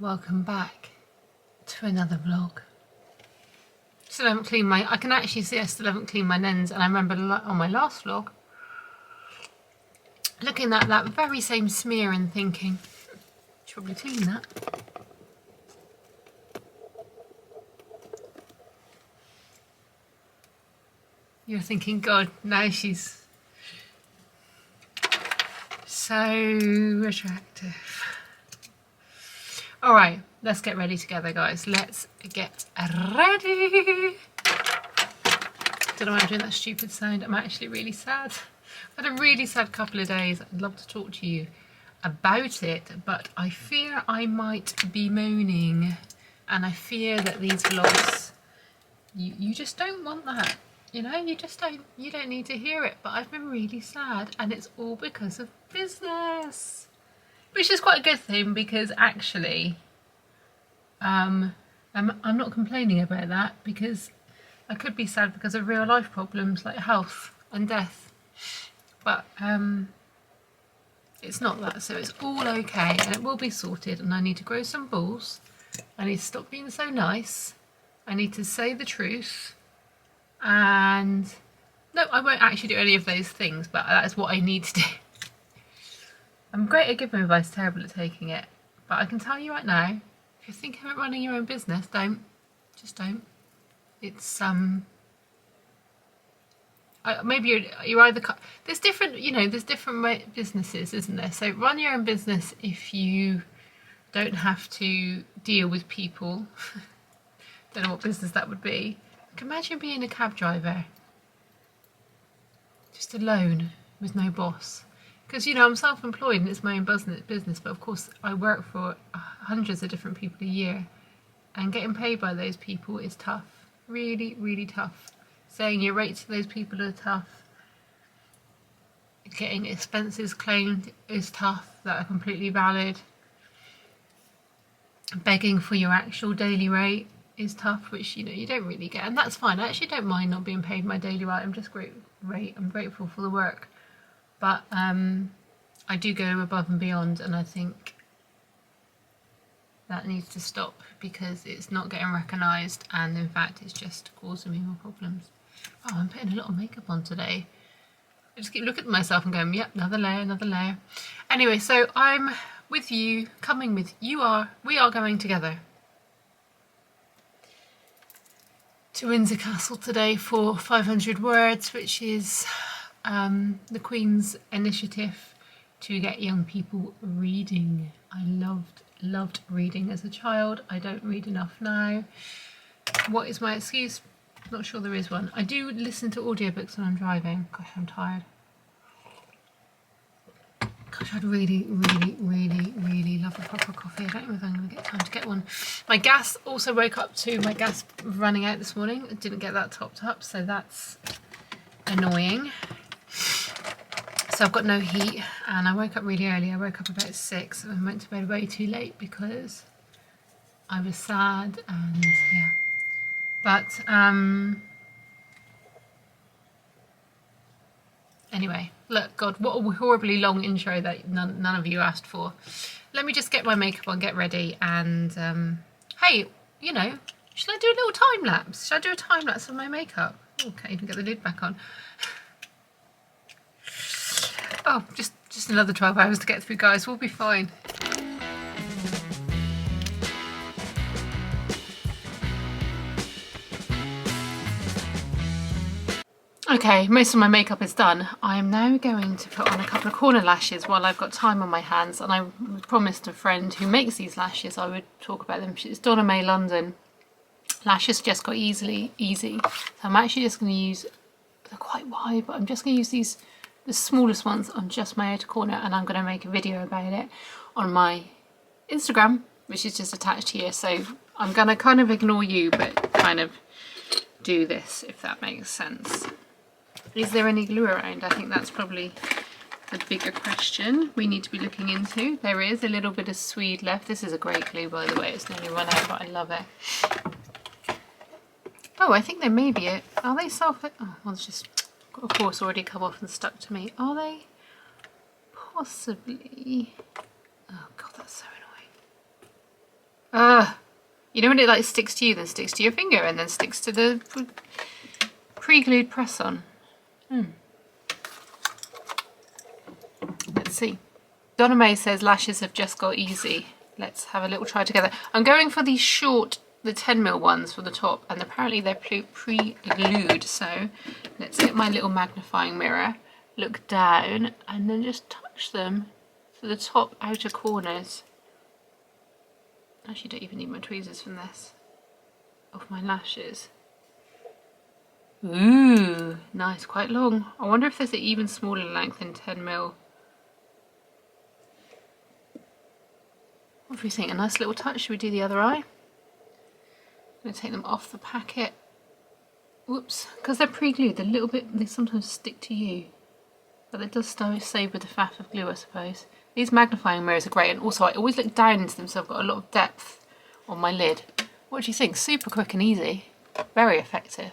Welcome back to another vlog. Still haven't cleaned my, I can actually see I still haven't cleaned my lens, and I remember on my last vlog looking at that very same smear and thinking, should probably clean that. You're thinking, God, now she's so attractive. All right, let's get ready together, guys. Let's get ready. Don't know why I'm doing that stupid sound. I'm actually really sad. I've had a really sad couple of days. I'd love to talk to you about it, but I fear I might be moaning, and I fear that these vlogs, you just don't want that. You know, you don't need to hear it, but I've been really sad, and it's all because of business. Which is quite a good thing, because actually, I'm not complaining about that, because I could be sad because of real life problems like health and death. But it's not that, so it's all okay, and it will be sorted, and I need to grow some balls. I need to stop being so nice. I need to say the truth. And no, I won't actually do any of those things, but that is what I need to do. I'm great at giving advice, terrible at taking it. But I can tell you right now, if you're thinking about running your own business, don't. Just don't. It's maybe you're either, there's different, you know, there's different businesses, isn't there? So run your own business if you don't have to deal with people. Don't know what business that would be. I can imagine being a cab driver, just alone with no boss. Because, you know, I'm self-employed and it's my own business, but of course I work for hundreds of different people a year, and getting paid by those people is tough. Really, really tough. Saying your rates to those people are tough. Getting expenses claimed is tough that are completely valid. Begging for your actual daily rate is tough, which, you know, you don't really get, and that's fine. I actually don't mind not being paid my daily rate. I'm just I'm grateful for the work, but I do go above and beyond, and I think that needs to stop because it's not getting recognised, and in fact it's just causing me more problems. Oh, I'm putting a lot of makeup on today. I just keep looking at myself and going, yep, another layer, another layer. Anyway, so I'm with you, coming with you we are going together to Windsor Castle today for 500 words, which is the Queen's initiative to get young people reading. I loved reading as a child. I don't read enough now. What is my excuse? Not sure there is one. I do listen to audiobooks when I'm driving. Gosh, I'm tired. Gosh, I'd really, really, really, really love a proper coffee. I don't know if I'm going to get time to get one. My gas also woke up to my gas running out this morning. I didn't get that topped up, so that's annoying. So I've got no heat, and I woke up really early. I woke up about 6 and I went to bed way too late because I was sad, and yeah. But anyway, look, God, what a horribly long intro that none of you asked for. Let me just get my makeup on, get ready, and hey, you know, should I do a little time lapse? Should I do a time lapse of my makeup? Oh, can't even get the lid back on. Oh, just another 12 hours to get through, guys. We'll be fine. Okay, most of my makeup is done. I am now going to put on a couple of corner lashes while I've got time on my hands, and I promised a friend who makes these lashes I would talk about them. It's Donna May London. Lashes just got easy. So I'm actually just going to use, they're quite wide, but I'm just going to use the smallest ones on just my outer corner, and I'm going to make a video about it on my Instagram, which is just attached here. So I'm going to kind of ignore you, but kind of do this, if that makes sense. Is there any glue around? I think that's probably the bigger question we need to be looking into. There is a little bit of Swede left. This is a great glue, by the way. It's nearly run out, but I love it. Oh, I think they may be it. Are they self? Oh, well, it's just, of course, already come off and stuck to me. Are they? Possibly. Oh God, that's so annoying. You know when it like sticks to you, then sticks to your finger, and then sticks to the pre-glued press on. Let's see. Donna May says lashes have just got easy. Let's have a little try together. I'm going for these short, the 10mm ones for the top, and apparently they're pre-glued. So let's get my little magnifying mirror, look down, and then just touch them to the top outer corners. Actually, don't even need my tweezers from this. Of my lashes. Ooh, nice, quite long. I wonder if there's an even smaller length in 10mm. What do we think? A nice little touch. Should we do the other eye? I'm going to take them off the packet. Whoops, because they're pre-glued, they're a little bit, they sometimes stick to you. But it does stay with the faff of glue, I suppose. These magnifying mirrors are great, and also I always look down into them so I've got a lot of depth on my lid. What do you think? Super quick and easy. Very effective.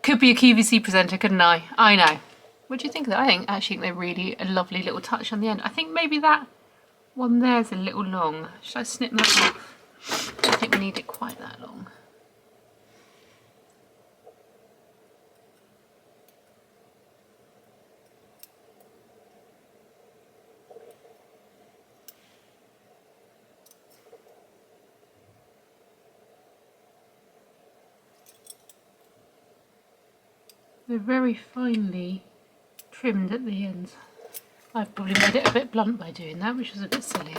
Could be a QVC presenter, couldn't I? I know. What do you think of that? I actually think they're really a lovely little touch on the end. I think maybe that one there's a little long. Should I snip that off? I don't think we need it quite that long. They're very finely trimmed at the ends. I've probably made it a bit blunt by doing that, which was a bit silly.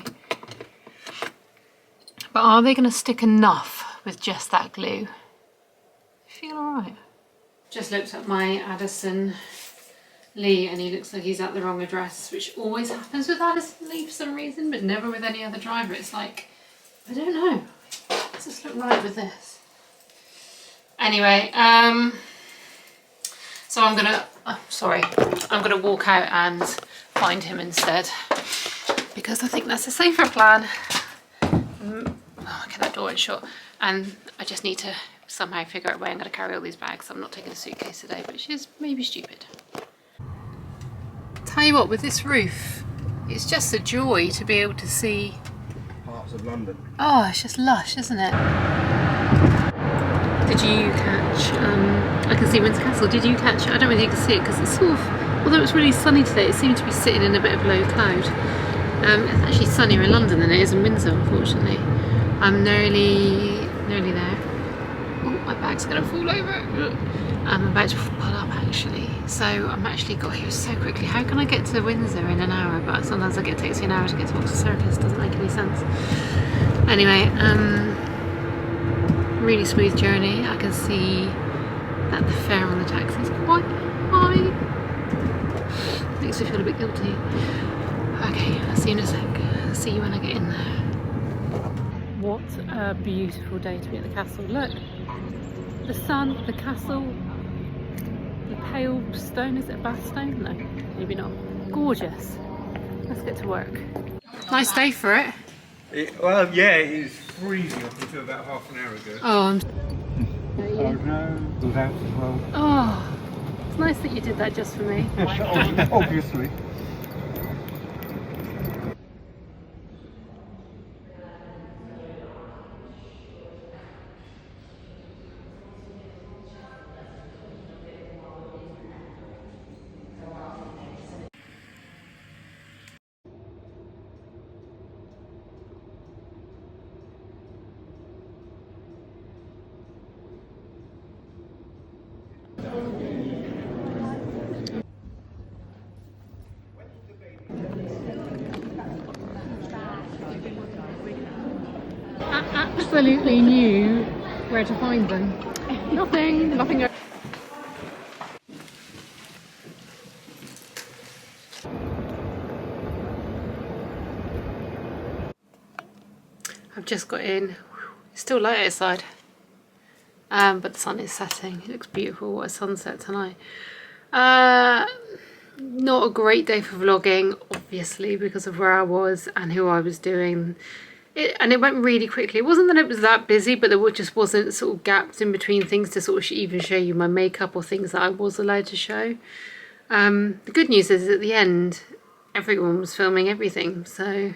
But are they going to stick enough with just that glue? I feel alright. Just looked at my Addison Lee and he looks like he's at the wrong address, which always happens with Addison Lee for some reason, but never with any other driver. It's like, I don't know. Does this look right with this? Anyway, so I'm gonna walk out and find him instead, because I think that's a safer plan. Okay, that door is shut, and I just need to somehow figure out a way I'm going to carry all these bags. I'm not taking a suitcase today, which is maybe stupid. Tell you what, with this roof, it's just a joy to be able to see parts of London. Oh, it's just lush, isn't it? Did you catch, I can see Windsor Castle, did you catch, I don't really think you can see it because it's sort of, although it's really sunny today, it seemed to be sitting in a bit of low cloud. It's actually sunnier in London than it is in Windsor, unfortunately. I'm nearly there. Oh, my bag's gonna fall over. I'm about to pull up actually. So I'm actually got here so quickly. How can I get to Windsor in an hour? But sometimes it takes me an hour to get to Oxford Circus, doesn't make any sense. Anyway, really smooth journey. I can see that the fare on the taxi is quite high. Makes me feel a bit guilty. Okay, I'll see you in a sec. I'll see you when I get in there. What a beautiful day to be at the castle. Look, the sun, the castle, the pale stone, is it a bath stone? No, maybe not. Gorgeous. Let's get to work. Nice day for it. Well, yeah, it was freezing up until about half an hour ago. Oh, Oh no, it was out as well. Oh, it's nice that you did that just for me. Obviously. I absolutely knew where to find them. Nothing. I've just got in. It's still light outside, but the sun is setting. It looks beautiful. What a sunset tonight. Not a great day for vlogging, obviously, because of where I was and who I was doing. And it went really quickly. It wasn't that it was that busy, but there just wasn't sort of gaps in between things to sort of even show you my makeup or things that I was allowed to show. The good news is at the end, everyone was filming everything, so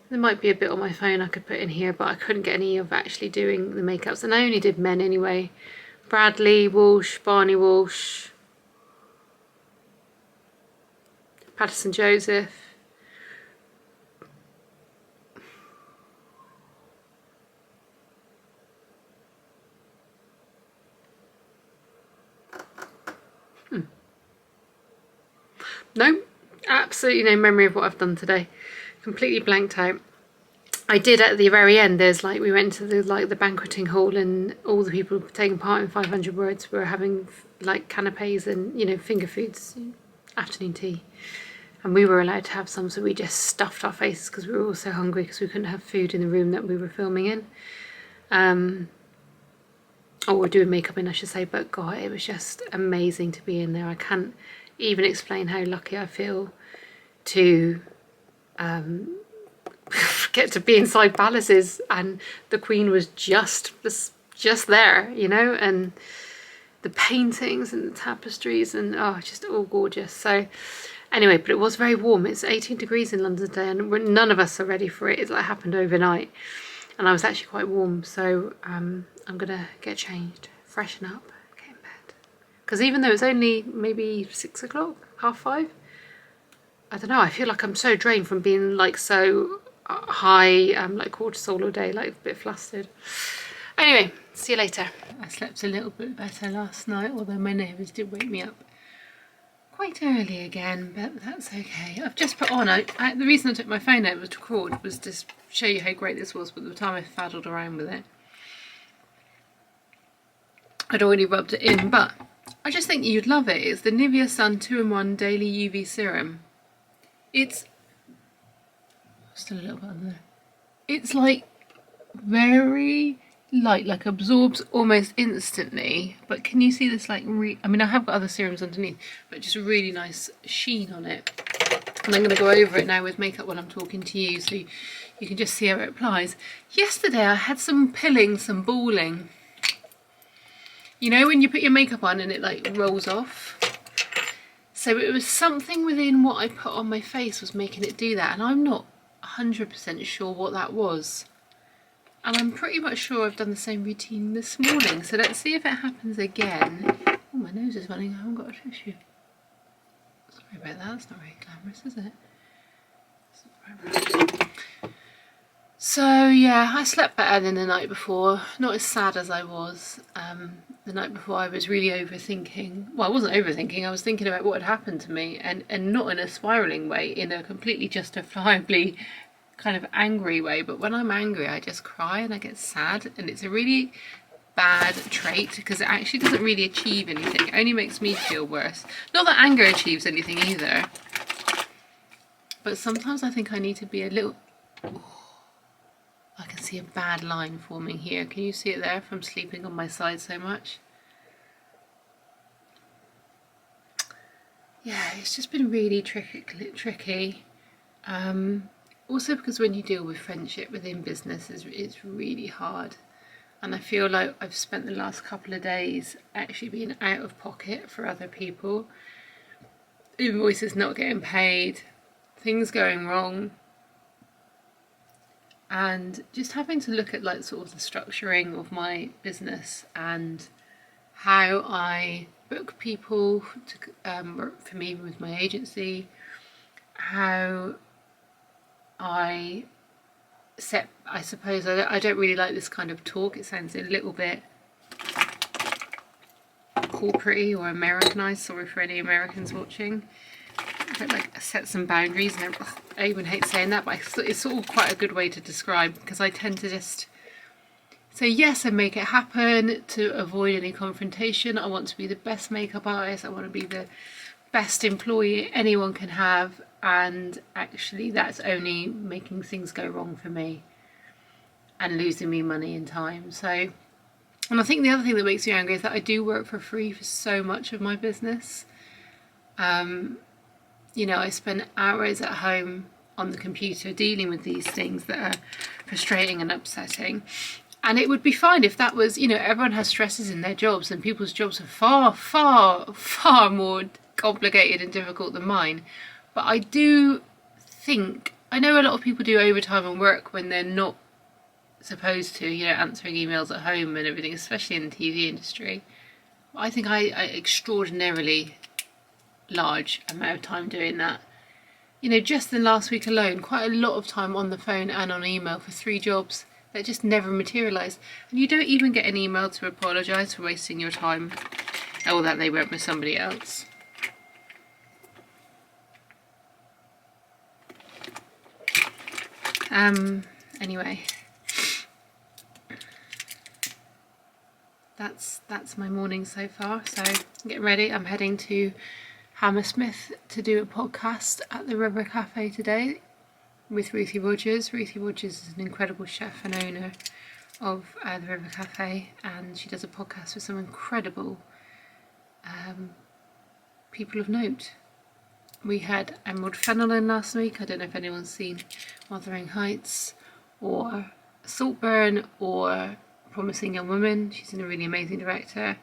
There might be a bit on my phone I could put in here, but I couldn't get any of actually doing the makeups. And I only did men anyway. Bradley Walsh, Barney Walsh, Patterson Joseph. No, absolutely no memory of what I've done today. Completely blanked out. I did at the very end. There's like, we went to the banqueting hall, and all the people taking part in 500 Words were having like canapes and, you know, finger foods, afternoon tea. And we were allowed to have some, so we just stuffed our faces because we were all so hungry because we couldn't have food in the room that we were filming in. Or we're doing makeup in, I should say. But God, it was just amazing to be in there. I can't even explain how lucky I feel to get to be inside palaces, and the Queen was just there, you know, and the paintings and the tapestries, and oh, just all gorgeous. So anyway, but it was very warm. It's 18 degrees in London today, and none of us are ready for it. It like happened overnight, and I was actually quite warm. So I'm gonna get changed, freshen up, get in bed. Because even though it's only maybe 6 o'clock, 5:30, I don't know, I feel like I'm so drained from being like so high, like cortisol all day, like a bit flustered. Anyway, see you later. I slept a little bit better last night, although my neighbours did wake me up quite early again, but that's okay. I've just put on, the reason I took my phone out was to record, was to show you how great this was, but by the time I faddled around with it, I'd already rubbed it in, but I just think you'd love it. It's the Nivea Sun 2-in-1 Daily UV Serum. It's still a little bit under there. It's like very light, like absorbs almost instantly. But can you see this like, I mean, I have got other serums underneath, but just a really nice sheen on it. And I'm going to go over it now with makeup when I'm talking to you, so you can just see how it applies. Yesterday I had some pilling, some balling. You know when you put your makeup on and it like rolls off? So it was something within what I put on my face was making it do that, and I'm not 100% sure what that was. And I'm pretty much sure I've done the same routine this morning, so let's see if it happens again. Oh, my nose is running, I haven't got a tissue. Sorry about that, that's not very glamorous, is it? So yeah, I slept better than the night before, not as sad as I was. The night before I was really overthinking. Well, I wasn't overthinking, I was thinking about what had happened to me, and not in a spiralling way, in a completely justifiably kind of angry way. But when I'm angry I just cry and I get sad, and it's a really bad trait because it actually doesn't really achieve anything. It only makes me feel worse. Not that anger achieves anything either, but sometimes I think I need to be a little... I can see a bad line forming here. Can you see it there from sleeping on my side so much? Yeah, it's just been really tricky. Also because when you deal with friendship within business, it's really hard. And I feel like I've spent the last couple of days actually being out of pocket for other people. Invoices not getting paid, things going wrong. And just having to look at like sort of the structuring of my business and how I book people to work for me with my agency, how I set, I suppose, I don't really like this kind of talk. It sounds a little bit corporate-y or Americanized, sorry for any Americans watching. But like set some boundaries, and I even hate saying that, but it's sort of quite a good way to describe, because I tend to just say yes and make it happen to avoid any confrontation. I want to be the best makeup artist, I want to be the best employee anyone can have, and actually that's only making things go wrong for me and losing me money and time. So, and I think the other thing that makes me angry is that I do work for free for so much of my business. You know, I spend hours at home on the computer dealing with these things that are frustrating and upsetting. And it would be fine if that was, you know, everyone has stresses in their jobs, and people's jobs are far, far, far more complicated and difficult than mine. But I do think I know a lot of people do overtime and work when they're not supposed to, you know, answering emails at home and everything, especially in the TV industry. I think I extraordinarily large amount of time doing that. You know, just in last week alone, quite a lot of time on the phone and on email for 3 jobs that just never materialised. And you don't even get an email to apologise for wasting your time, or that they went with somebody else. Anyway, that's my morning so far. So getting ready. I'm heading to Hammersmith to do a podcast at the River Cafe today with Ruthie Rogers. Ruthie Rogers is an incredible chef and owner of the River Cafe, and she does a podcast with some incredible people of note. We had Emerald Fennell in last week. I don't know if anyone's seen Wuthering Heights or Saltburn or Promising Young Woman. She's a really amazing director.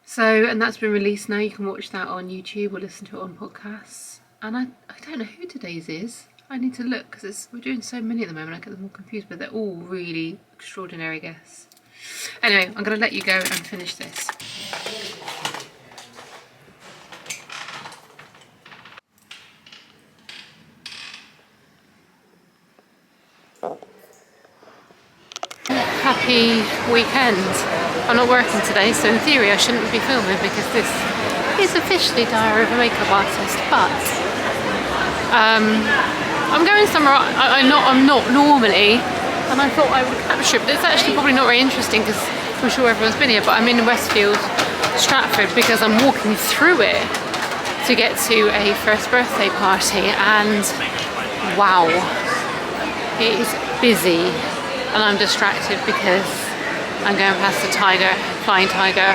So, and that's been released now. You can watch that on YouTube or listen to it on podcasts. And I don't know who today's is. I need to look because we're doing so many at the moment. I get them all confused, but they're all really extraordinary guests. Anyway, I'm going to let you go and finish this. Happy weekend. I'm not working today, so in theory I shouldn't be filming because this is officially Diary of a Makeup Artist, but I'm going somewhere I'm not normally, and I thought I would capture it, but it's actually probably not very interesting because I'm sure everyone's been here, but I'm in Westfield, Stratford, because I'm walking through it to get to a first birthday party, and wow, it is busy. And I'm distracted because I'm going past the tiger, flying tiger,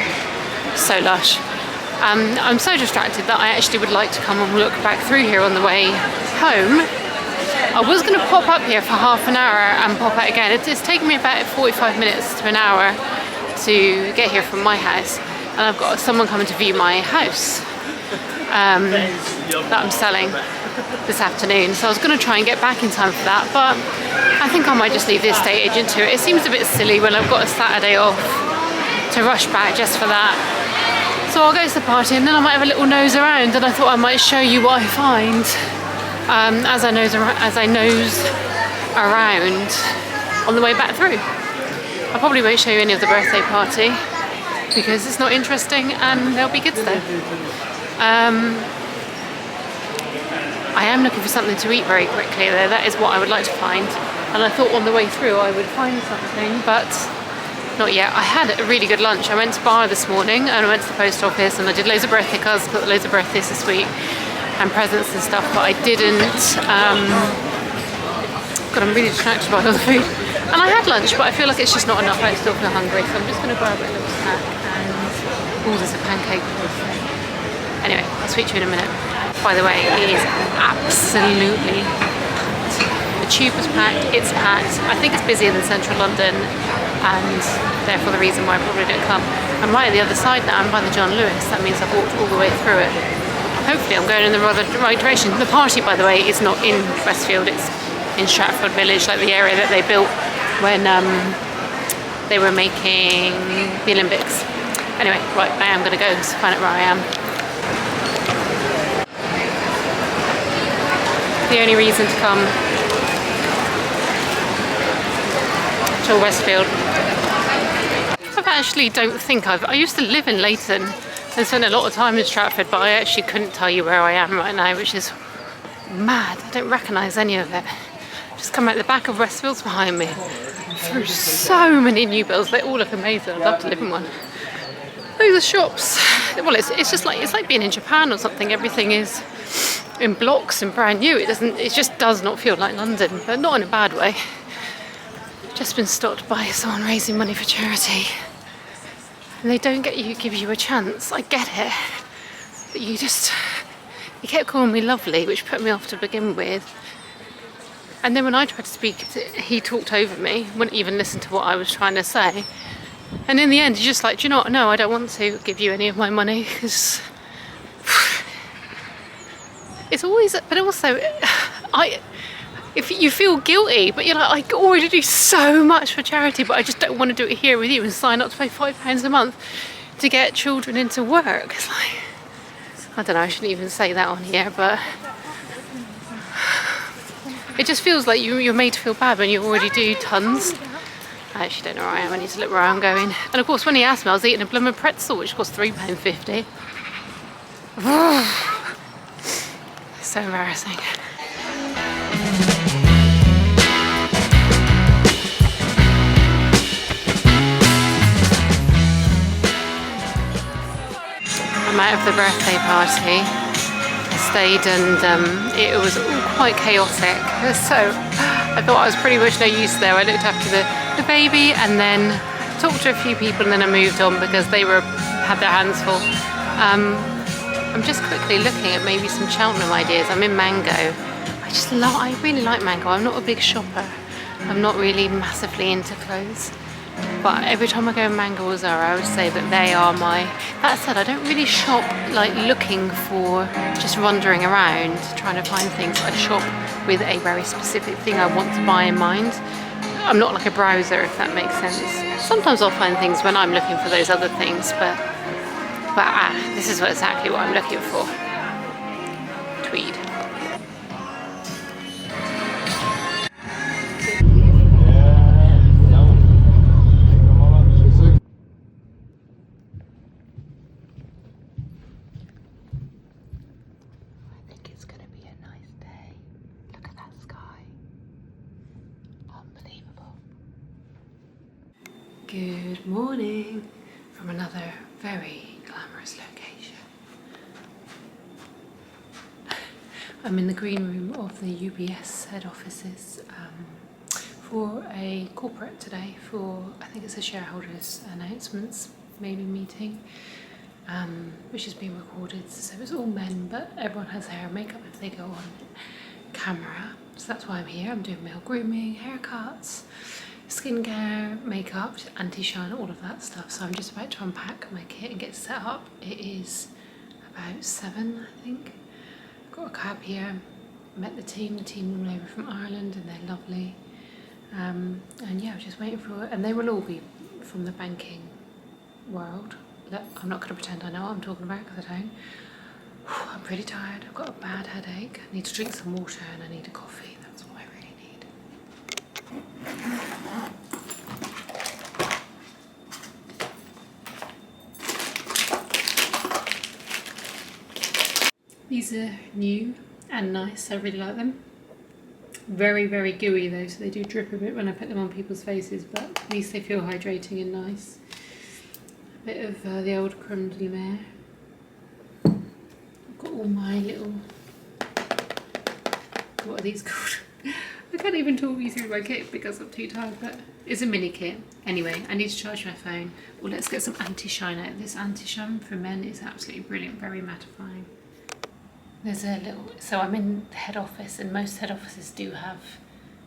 so lush. I'm so distracted that I actually would like to come and look back through here on the way home. I was going to pop up here for half an hour and pop out again. It's taken me about 45 minutes to an hour to get here from my house, and I've got someone coming to view my house that I'm selling this afternoon, so I was going to try and get back in time for that, but I think I might just leave the estate agent to it. It seems a bit silly when I've got a Saturday off to rush back just for that. So I'll go to the party and then I might have a little nose around, and I thought I might show you what I find as I nose around on the way back through. I probably won't show you any of the birthday party because it's not interesting and there'll be kids there. I am looking for something to eat very quickly though. That is what I would like to find, and I thought on the way through I would find something, but not yet. I had a really good lunch. I went to bar this morning and I went to the post office and I did loads of birthday cards, got loads of birthdays this week and presents and stuff, but I didn't God, I'm really distracted by all the food, and I had lunch but I feel like it's just not enough. I still feel hungry, so I'm just going to grab a little snack, and there's a pancake. Anyway, I'll speak to you in a minute. By the way, it is absolutely packed. The tube was packed, it's packed. I think it's busier than central London, and therefore the reason why I probably didn't come. I'm right at the other side now, I'm by the John Lewis. That means I've walked all the way through it. Hopefully I'm going in the right direction. The party, by the way, is not in Westfield, it's in Stratford Village, like the area that they built when they were making the Olympics. Anyway, right, I am going to go to find out where I am. The only reason to come to Westfield. I actually don't think I used to live in Leighton and spent a lot of time in Stratford, but I actually couldn't tell you where I am right now, which is mad. I don't recognise any of it. Just come out the back of Westfield's behind me. Through so many new builds, they all look amazing. I'd love to live in one. Those are shops. Well, it's just like, it's like being in Japan or something. Everything is in blocks and brand new. It just does not feel like London, but not in a bad way. Just been stopped by someone raising money for charity, and they don't give you a chance. I get it, but he kept calling me lovely, which put me off to begin with. And then when I tried to speak, he talked over me, wouldn't even listen to what I was trying to say. And in the end, he's just like, do you know what? No, I don't want to give you any of my money, because it's always, but also, if you feel guilty, but you're like, I already do so much for charity, but I just don't want to do it here with you and sign up to pay £5 a month to get children into work. It's like, I don't know, I shouldn't even say that on here, but it just feels like you're made to feel bad when you already do tons. I actually don't know where I am, I need to look where I'm going. And of course when he asked me, I was eating a blooming pretzel which cost £3.50. So embarrassing. I'm out of the birthday party. I stayed and it was all quite chaotic. So I thought I was pretty much no use there. I looked after the baby and then talked to a few people and then I moved on because they had their hands full. I'm just quickly looking at maybe some Cheltenham ideas. I'm in Mango. I really like Mango. I'm not a big shopper. I'm not really massively into clothes. But every time I go in Mango or Zara, I would say that they are that said, I don't really shop like looking for, just wandering around trying to find things. I shop with a very specific thing I want to buy in mind. I'm not like a browser, if that makes sense. Sometimes I'll find things when I'm looking for those other things, but this is exactly what I'm looking for. Tweed. I think it's going to be a nice day. Look at that sky. Unbelievable. Good morning from another very glamorous location. I'm in the green room of the UBS head offices for a corporate today for, I think it's a shareholders announcements maybe meeting, which is being recorded. So it's all men, but everyone has hair and makeup if they go on camera. So that's why I'm here. I'm doing male grooming, haircuts, skincare, makeup, anti-shine, all of that stuff. So I'm just about to unpack my kit and get set up. It is about 7, I think. Got a cab here, met the team all over from Ireland and they're lovely. And yeah, I'm just waiting for it. And they will all be from the banking world. Look, I'm not going to pretend I know what I'm talking about because I don't. I'm pretty tired. I've got a bad headache. I need to drink some water and I need a coffee. That's what I really need. These are new and nice. I really like them. Very, very gooey though, so they do drip a bit when I put them on people's faces, but at least they feel hydrating and nice. A bit of the old creme de la mer. I've got all my little, what are these called? I can't even talk you through my kit because I'm too tired, but it's a mini kit. Anyway, I need to charge my phone. Well, let's get some anti-shine out. This anti-shine for men is absolutely brilliant, very mattifying. There's a little, so I'm in the head office and most head offices do have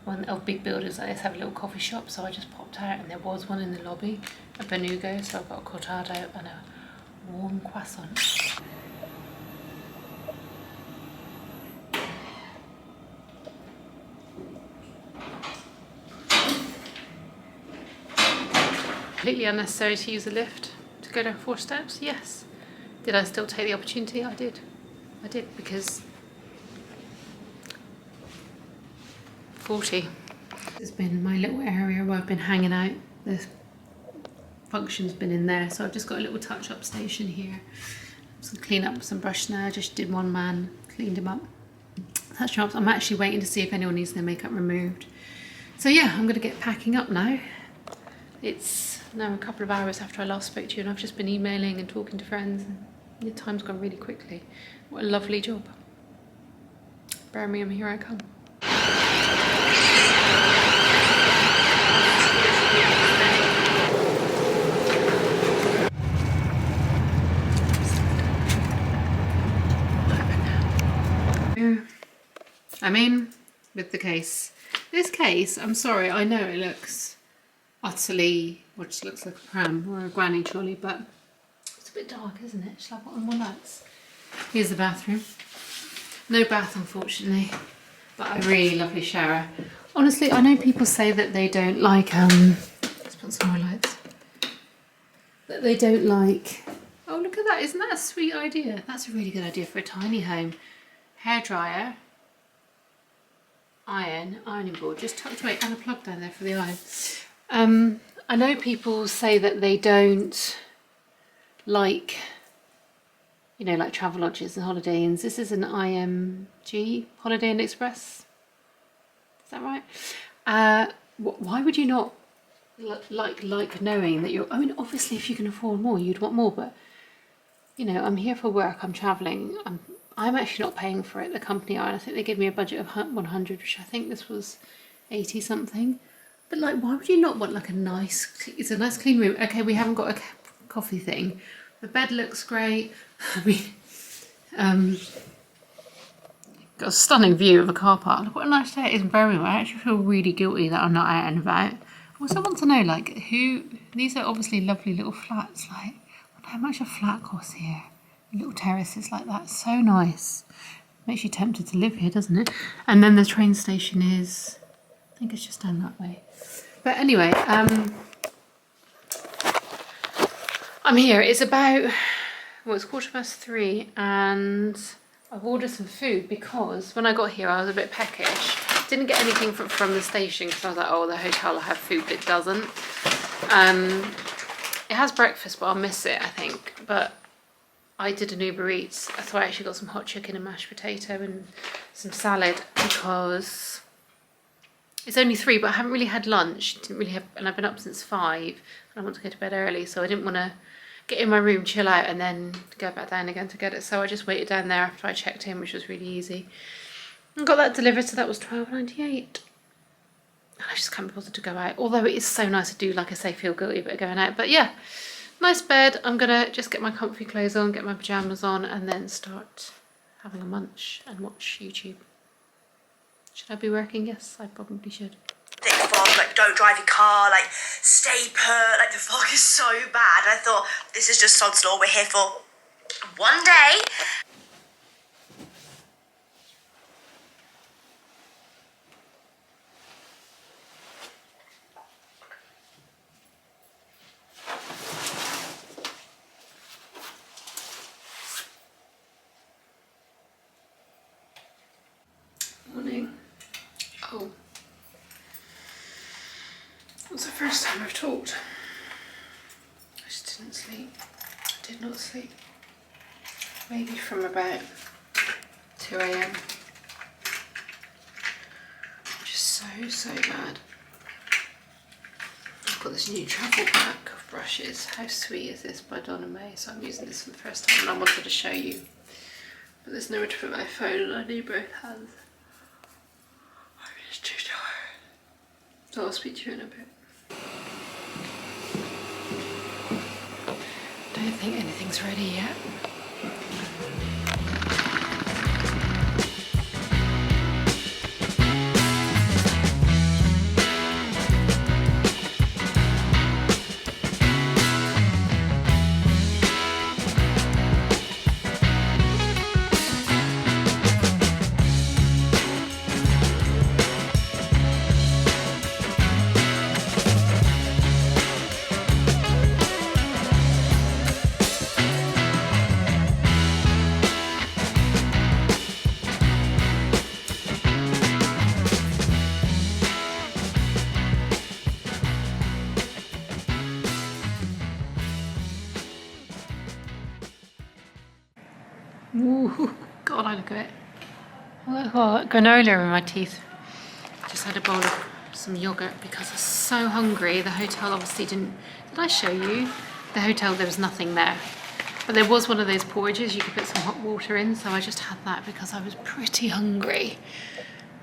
one of big buildings like this, have a little coffee shop, so I just popped out and there was one in the lobby, a Benugo, so I've got a cortado and a warm croissant. Completely unnecessary to use a lift to go down 4 steps, yes. Did I still take the opportunity? I did. I did because 40. This has been my little area where I've been hanging out. The function's been in there, so I've just got a little touch-up station here. Some clean up, some brush now. I just did one man, cleaned him up. Touch up. I'm actually waiting to see if anyone needs their makeup removed. So yeah, I'm gonna get packing up now. It's now a couple of hours after I last spoke to you and I've just been emailing and talking to friends. The time's gone really quickly. What a lovely job. Birmingham, here I come. I'm in with the case. This case, I'm sorry, I know it looks utterly, what just looks like a pram or a granny trolley, but it's a bit dark, isn't it? Shall I put on more lights? Here's the bathroom. No bath, unfortunately. but a really lovely shower. Honestly, I know people say that they don't like, let's put some more lights, that they don't like, oh look at that, isn't that a sweet idea? That's a really good idea for a tiny home. Hairdryer, ironing board, just tucked away, and a plug down there for the iron. I know people say that they don't like, you know, like travel lodges and Holiday Inns. This is an IMG, Holiday Inn Express. Is that right? Why would you not like knowing that you're, I mean, obviously if you can afford more, you'd want more, but you know, I'm here for work, I'm traveling, I'm actually not paying for it, the company are, and I think they gave me a budget of 100, which I think this was 80 something. But like, why would you not want like a nice, it's a nice clean room. Okay, we haven't got a coffee thing. The bed looks great. I mean, got a stunning view of a car park. Look what a nice day it is in Birmingham. I actually feel really guilty that I'm not out and about. I also want to know, like, these are obviously lovely little flats, like, I wonder how much a flat costs here. Little terraces like that, so nice. Makes you tempted to live here, doesn't it? And then the train station is, I think it's just down that way. But anyway, I'm here. It's about, well, it's 3:15, and I've ordered some food because when I got here I was a bit peckish. Didn't get anything from the station because I was like, oh, the hotel will have food, but it doesn't. It has breakfast, but I'll miss it, I think. But I did an Uber Eats, so I actually got some hot chicken and mashed potato and some salad because it's only 3, but I haven't really had lunch. Didn't really have, and I've been up since 5, and I want to go to bed early, so I didn't want to get in my room, chill out, and then go back down again to get it. So I just waited down there after I checked in, which was really easy. And got that delivered, so that was £12.98. I just can't be bothered to go out, although it is so nice to do, like I say, feel guilty about going out. But yeah, nice bed. I'm gonna just get my comfy clothes on, get my pyjamas on, and then start having a munch and watch YouTube. Should I be working? Yes, I probably should. Thick fog, like don't drive your car, like stay put, like the fog is so bad. I thought, this is just sod's law, we're here for one day. Morning. Oh. It's the first time I've talked. I just didn't sleep. I did not sleep. Maybe from about 2 AM. Just so bad. I've got this new travel pack of brushes. How Sweet Is This by Donna May. So I'm using this for the first time and I wanted to show you. But there's nowhere to put my phone and I need both hands. I'm just too tired. So I'll speak to you in a bit. Don't think anything's ready yet. Ooh, God, I look at it. Oh, granola in my teeth. Just had a bowl of some yogurt because I was so hungry. The hotel obviously didn't... Did I show you? The hotel, there was nothing there. But there was one of those porridges you could put some hot water in, so I just had that because I was pretty hungry.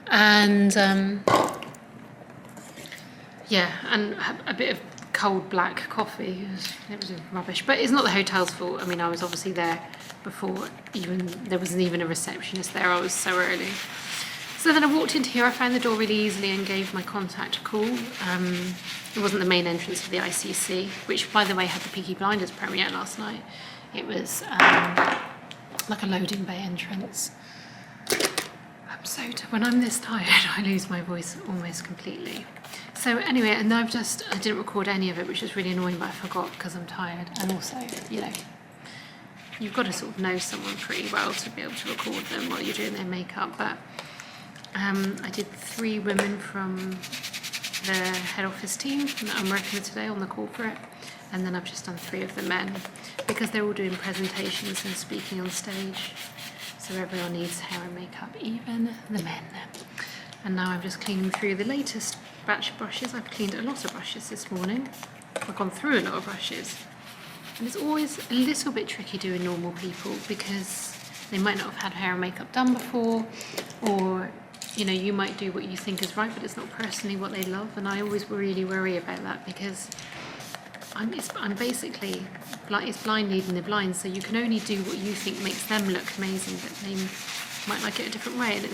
And, yeah, and a bit of cold black coffee. It was rubbish, but it's not the hotel's fault. I mean, I was obviously there before there wasn't even a receptionist there. I was so early. So then I walked into here, I found the door really easily and gave my contact a call. It wasn't the main entrance of the ICC, which by the way had the Peaky Blinders premiere last night. It was like a loading bay entrance. So when I'm this tired, I lose my voice almost completely. So anyway, and I didn't record any of it, which is really annoying, but I forgot because I'm tired. And also, you know, you've got to sort of know someone pretty well to be able to record them while you're doing their makeup. But I did 3 women from the head office team that I'm working with today on the corporate, and then I've just done 3 of the men because they're all doing presentations and speaking on stage. So everyone needs hair and makeup, even the men. And now I'm just cleaning through the latest batch of brushes. I've cleaned a lot of brushes this morning. I've gone through a lot of brushes. And it's always a little bit tricky doing normal people because they might not have had hair and makeup done before, or you know, you might do what you think is right, but it's not personally what they love. And I always really worry about that because I'm basically, it's blind leading the blind, so you can only do what you think makes them look amazing, but they might like it a different way, and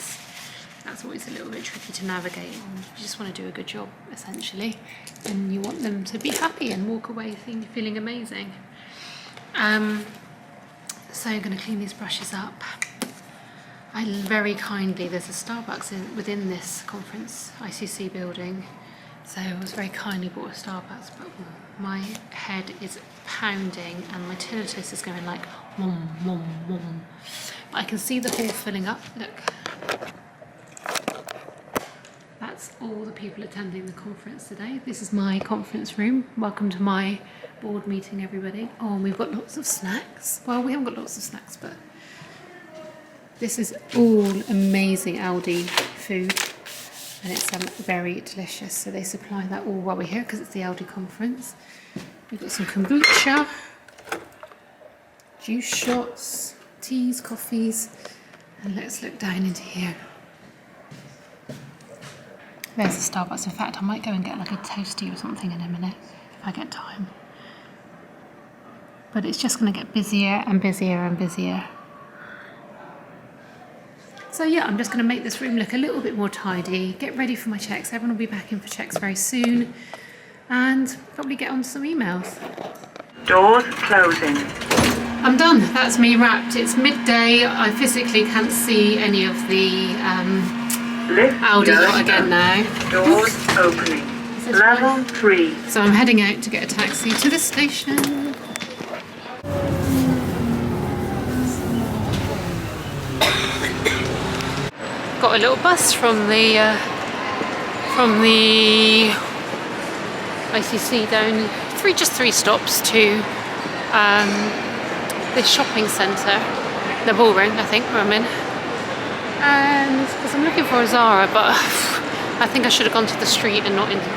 that's always a little bit tricky to navigate. And you just want to do a good job, essentially, and you want them to be happy and walk away feeling amazing. So I'm going to clean these brushes up. There's a Starbucks within this conference ICC building, so I was very kindly bought a Starbucks, but my head is pounding and my tinnitus is going like wom, wom, wom. But I can see the hall filling up, look. That's all the people attending the conference today. This is my conference room. Welcome to my board meeting, everybody. Oh, and we've got lots of snacks. Well, we haven't got lots of snacks, but this is all amazing Aldi food. And it's very delicious, so they supply that all while we're here because it's the Aldi conference. We've got some kombucha, juice shots, teas, coffees, and let's look down into here. There's a Starbucks. In fact, I might go and get like a toasty or something in a minute if I get time. But it's just going to get busier and busier and busier. So yeah, I'm just going to make this room look a little bit more tidy, get ready for my checks. Everyone will be back in for checks very soon, and probably get on to some emails. Doors closing. I'm done. That's me wrapped. It's midday. I physically can't see any of the Aldi lot again now. Doors opening. Level 3. So I'm heading out to get a taxi to the station. Got a little bus from the ICC down just three stops to the shopping centre, the Bullring, I think, where I'm in. And because I'm looking for a Zara, but I think I should have gone to the street and not into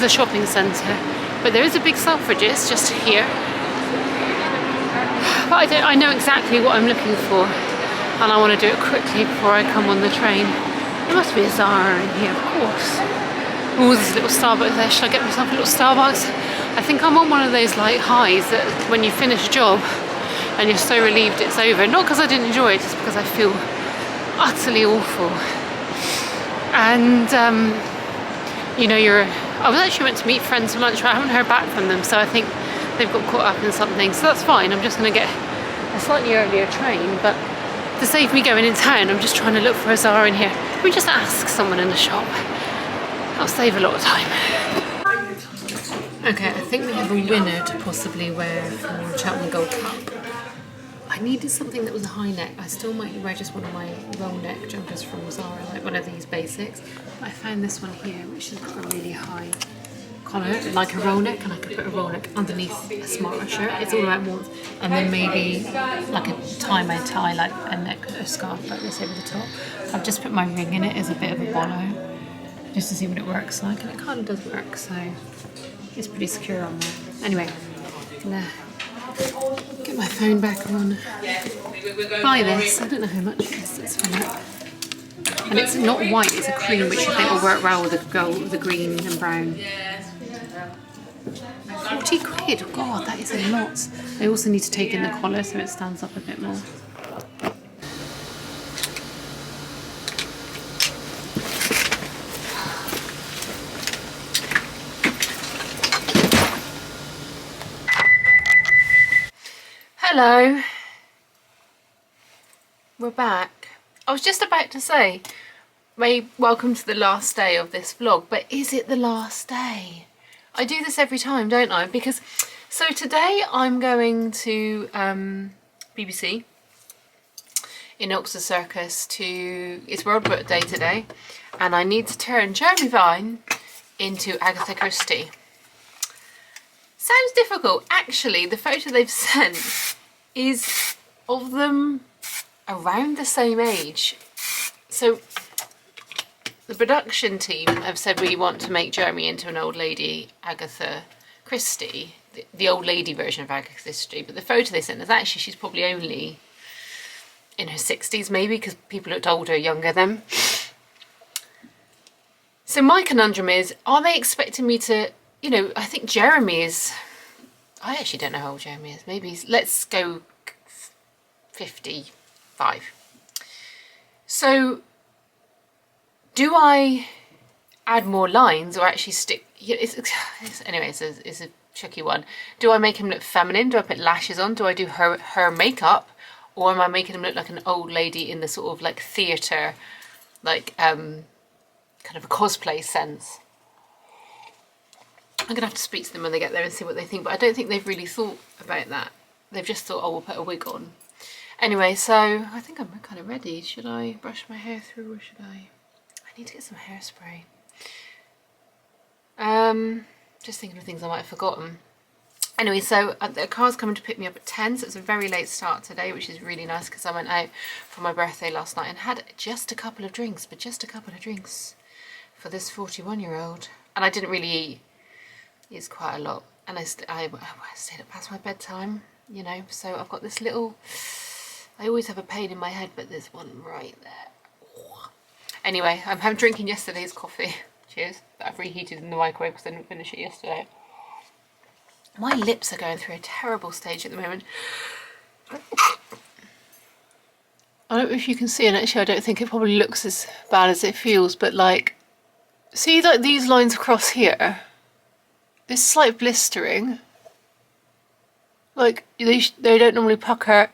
the shopping centre. But there is a big Selfridges just here. But I know exactly what I'm looking for. And I want to do it quickly before I come on the train. There must be a Zara in here, of course. Oh, there's a little Starbucks there. Should I get myself a little Starbucks? I think I'm on one of those like highs that when you finish a job and you're so relieved it's over. Not because I didn't enjoy it, just because I feel utterly awful. And you know, I was actually meant to meet friends for lunch, but I haven't heard back from them, so I think they've got caught up in something. So that's fine. I'm just going to get a slightly earlier train, but to save me going in town, I'm just trying to look for a Zara in here. Can we just ask someone in the shop? That'll save a lot of time. Okay, I think we have a winner to possibly wear for Cheltenham Gold Cup. I needed something that was a high neck. I still might wear just one of my roll neck jumpers from Zara, like one of these basics. I found this one here, which has got a really high collar, like a roll neck, and I could put a roll neck underneath a smarter shirt. It's all about warmth, and then maybe like a tie, like a scarf like this over the top. I've just put my ring in it as a bit of a bollo, just to see what it works like, and it kind of does work, so it's pretty secure on there. Anyway, I'm gonna get my phone back on. Buy this. I don't know how much it is. It's from that. And it's not white, it's a cream, which I think will work well with the gold, the green and brown. 40 quid, God, that is a lot. I also need to take in the collar so it stands up a bit more. Hello. We're back. I was just about to say, welcome to the last day of this vlog, but is it the last day? I do this every time, don't I? Because, so today I'm going to BBC in Oxford Circus it's World Book Day today, and I need to turn Jeremy Vine into Agatha Christie. Sounds difficult. Actually, the photo they've sent is of them around the same age. So the production team have said we want to make Jeremy into an old lady Agatha Christie, the old lady version of Agatha Christie, but the photo they sent is actually, she's probably only in her 60s maybe, because people looked older, younger then. So my conundrum is, are they expecting me to, you know, I think Jeremy is, I actually don't know how old Jeremy is, maybe let's go 55. So do I add more lines or actually stick, anyway, it's a tricky one. Do I make him look feminine? Do I put lashes on? Do I do her makeup? Or am I making him look like an old lady in the sort of like theatre, like kind of a cosplay sense? I'm going to have to speak to them when they get there and see what they think, but I don't think they've really thought about that. They've just thought, oh, we'll put a wig on. Anyway, so I think I'm kind of ready. Should I brush my hair through or should I need to get some hairspray. Just thinking of things I might have forgotten. Anyway, so the car's coming to pick me up at 10, so it's a very late start today, which is really nice because I went out for my birthday last night and had just a couple of drinks, but just a couple of drinks for this 41-year-old. And I didn't really eat. It's quite a lot. And I stayed up past my bedtime, you know, so I've got this little, I always have a pain in my head, but there's one right there. Anyway, I'm drinking yesterday's coffee. Cheers. That I've reheated in the microwave because I didn't finish it yesterday. My lips are going through a terrible stage at the moment. I don't know if you can see, and actually I don't think it probably looks as bad as it feels, but like, see like these lines across here? This slight blistering. Like, they don't normally pucker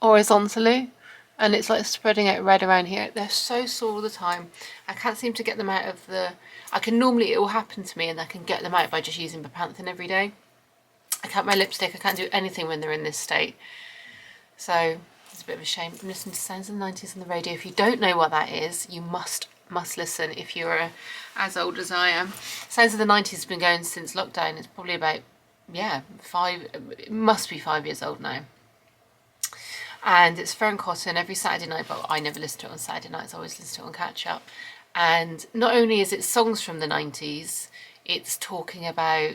horizontally, and it's like spreading out red around here. They're so sore all the time. I can't seem to get them out of the... it will happen to me and I can get them out by just using Bepanthen every day. I can't wear lipstick, I can't do anything when they're in this state. So, it's a bit of a shame. I'm listening to Sounds of the 90s on the radio. If you don't know what that is, you must listen if you're as old as I am. Sounds of the 90s has been going since lockdown. It's probably about, it must be 5 years old now. And it's Fern Cotton every Saturday night, but I never listen to it on Saturday nights, I always listen to it on catch up. And not only is it songs from the 90s, it's talking about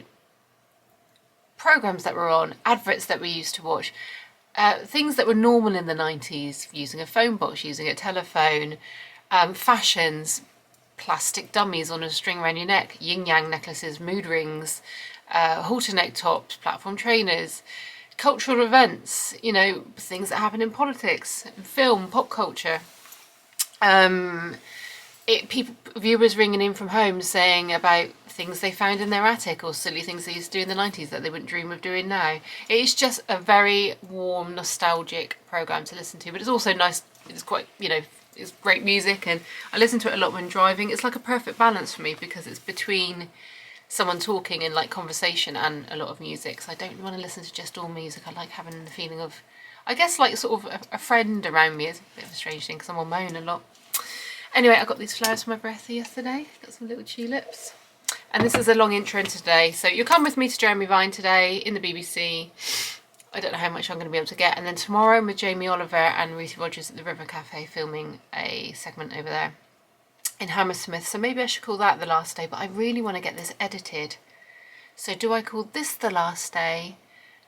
programmes that were on, adverts that we used to watch, things that were normal in the 90s, using a phone box, using a telephone, fashions, plastic dummies on a string around your neck, yin-yang necklaces, mood rings, halter neck tops, platform trainers, cultural events, you know, things that happen in politics, film, pop culture. Viewers ringing in from home saying about things they found in their attic or silly things they used to do in the 90s that they wouldn't dream of doing now. It's just a very warm, nostalgic programme to listen to, but it's also nice. It's quite, you know, it's great music, and I listen to it a lot when driving. It's like a perfect balance for me because it's between someone talking and like conversation and a lot of music. So I don't want to listen to just all music. I like having the feeling of, I guess, like sort of a friend around me. It's a bit of a strange thing because I'm on my own a lot. Anyway, I got these flowers for my birthday yesterday. Got some little tulips. And this is a long intro into today. So you'll come with me to Jeremy Vine today in the BBC. I don't know how much I'm going to be able to get. And then tomorrow I'm with Jamie Oliver and Ruthie Rogers at the River Cafe filming a segment over there in Hammersmith. So maybe I should call that the last day, but I really want to get this edited. So do I call this the last day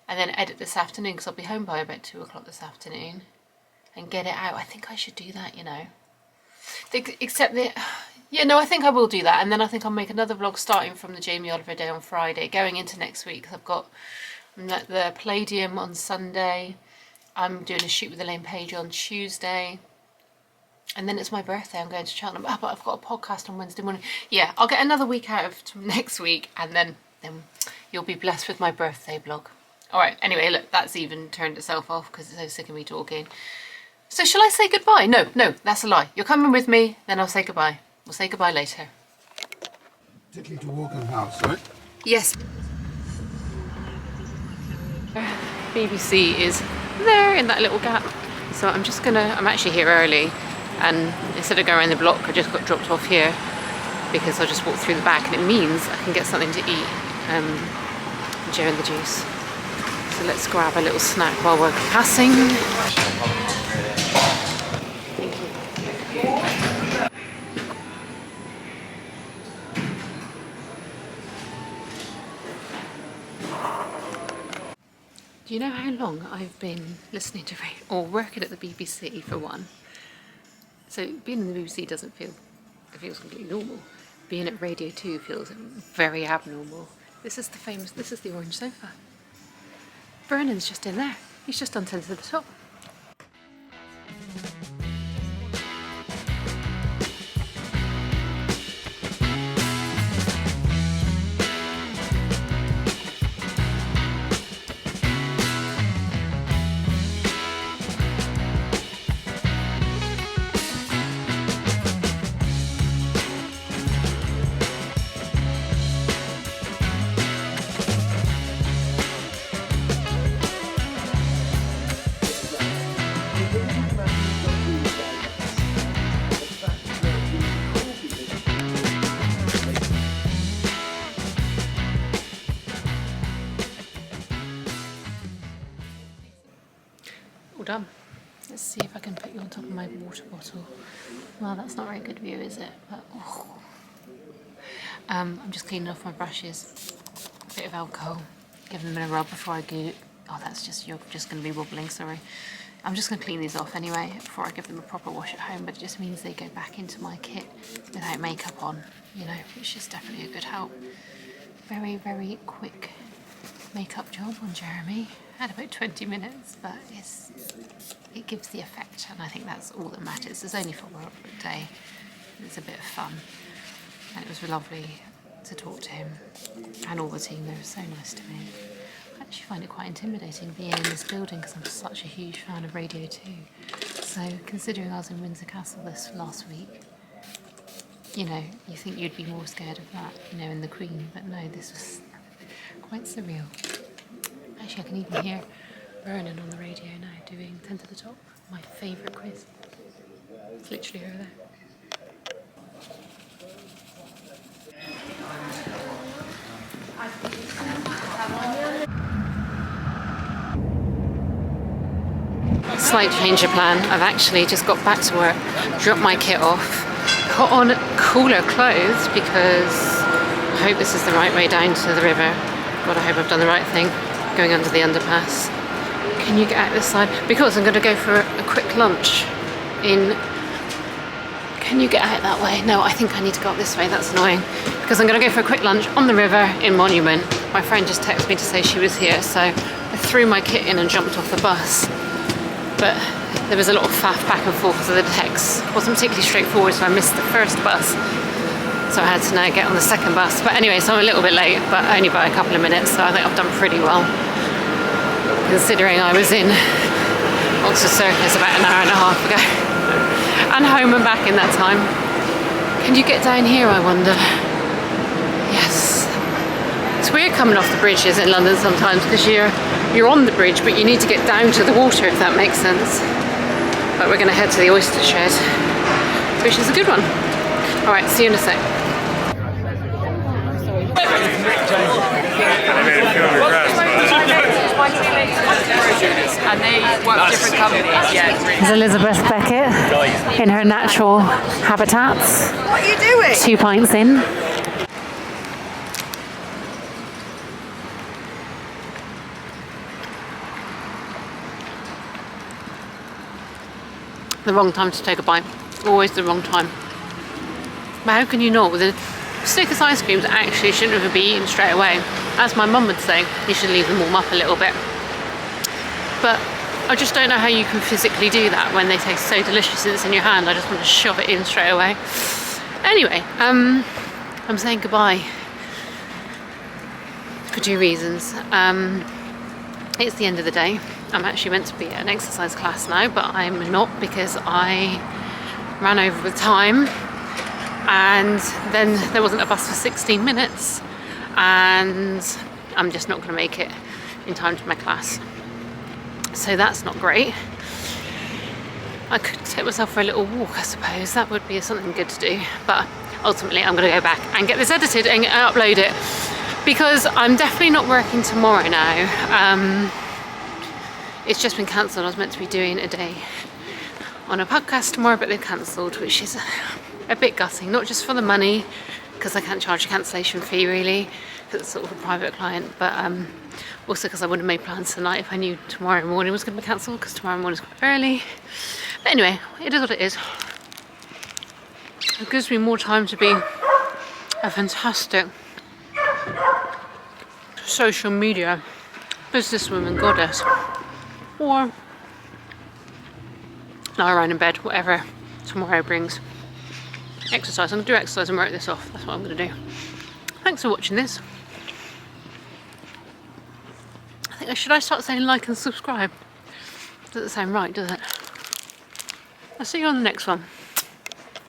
and then edit this afternoon, because I'll be home by about 2 o'clock this afternoon, and get it out? I think I should do that, you know. Except that, yeah, no, I think I will do that. And then I think I'll make another vlog starting from the Jamie Oliver day on Friday, going into next week, because I've got the Palladium on Sunday. I'm doing a shoot with Elaine Page on Tuesday. And then it's my birthday. I'm going to Cheltenham. Oh, but I've got a podcast on Wednesday morning. Yeah, I'll get another week out of next week, and then you'll be blessed with my birthday vlog. All right, anyway, look, that's even turned itself off because it's so sick of me talking. So shall I say goodbye? No, that's a lie. You're coming with me, then I'll say goodbye. We'll say goodbye later. Particularly to Walkham House, right? Yes. BBC is there in that little gap. So I'm actually here early, and instead of going around the block, I just got dropped off here because I just walked through the back, and it means I can get something to eat. Joe and the juice. So let's grab a little snack while we're passing. Do you know how long I've been listening to radio or working at the BBC for one? So being in the BBC doesn't feel, it feels completely normal. Being at Radio 2 feels very abnormal. This is the orange sofa. Vernon's just in there. He's just on 10 to the top. All done. Let's see if I can put you on top of my water bottle. Well, that's not a very good view, is it? But, oh. I'm just cleaning off my brushes. A bit of alcohol. Giving them a rub before I go. Oh, you're just going to be wobbling, sorry. I'm just going to clean these off anyway before I give them a proper wash at home, but it just means they go back into my kit without makeup on, you know, which is definitely a good help. Very, very quick makeup job on Jeremy. Had about 20 minutes, but it gives the effect, and I think that's all that matters. It's only for work for a day. It's a bit of fun, and it was lovely to talk to him and all the team. They were so nice to me. I actually find it quite intimidating being in this building because I'm such a huge fan of Radio 2. So considering I was in Windsor Castle this last week, you know, you think you'd be more scared of that, you know, in the Queen, but no, this was quite surreal. Actually, I can even hear Vernon on the radio now doing 10 to the top, my favourite quiz. It's literally over there. Slight change of plan. I've actually just got back to work, dropped my kit off, put on cooler clothes because I hope this is the right way down to the river. But I hope I've done the right thing, going under the underpass. Can you get out this side? Because I'm going to go for a quick lunch in... Can you get out that way? No, I think I need to go up this way. That's annoying. Because I'm going to go for a quick lunch on the river in Monument. My friend just texted me to say she was here, so I threw my kit in and jumped off the bus. But there was a lot of faff back and forth because the text wasn't particularly straightforward, so I missed the first bus. So I had to now get on the second bus. But anyway, so I'm a little bit late, but only by a couple of minutes, so I think I've done pretty well. Considering I was in Oxford Circus about an hour and a half ago. And home and back in that time. Can you get down here, I wonder? Yes. It's weird coming off the bridges in London sometimes because you're on the bridge, but you need to get down to the water, if that makes sense. But we're going to head to the oyster shed, which is a good one. All right, see you in a sec. And they work for different companies, yeah. There's Elizabeth Beckett in her natural habitats. What are you doing? 2 pints in. The wrong time to take a bite. Always the wrong time. But how can you not? With a Snickers ice creams actually shouldn't have been eaten straight away. As my mum would say, you should leave them warm up a little bit. But I just don't know how you can physically do that when they taste so delicious and it's in your hand. I just want to shove it in straight away. Anyway, I'm saying goodbye for 2 reasons. It's the end of the day. I'm actually meant to be at an exercise class now, but I'm not because I ran over the time, and then there wasn't a bus for 16 minutes, and I'm just not going to make it in time to my class. So that's not great. I could take myself for a little walk, I suppose. That would be something good to do. But ultimately, I'm going to go back and get this edited and upload it, because I'm definitely not working tomorrow now. It's just been cancelled. I was meant to be doing a day on a podcast tomorrow, but they've cancelled, which is a bit gutting. Not just for the money, because I can't charge a cancellation fee really, because it's sort of a private client, but also because I would have made plans tonight if I knew tomorrow morning was going to be cancelled, because tomorrow morning is quite early. But anyway, it is what it is. It gives me more time to be a fantastic social media businesswoman goddess, or lie around in bed, whatever tomorrow brings. Exercise. I'm going to do exercise and work this off. That's what I'm going to do. Thanks for watching this. Should I start saying like and subscribe? Doesn't sound right, does it? I'll see you on the next one.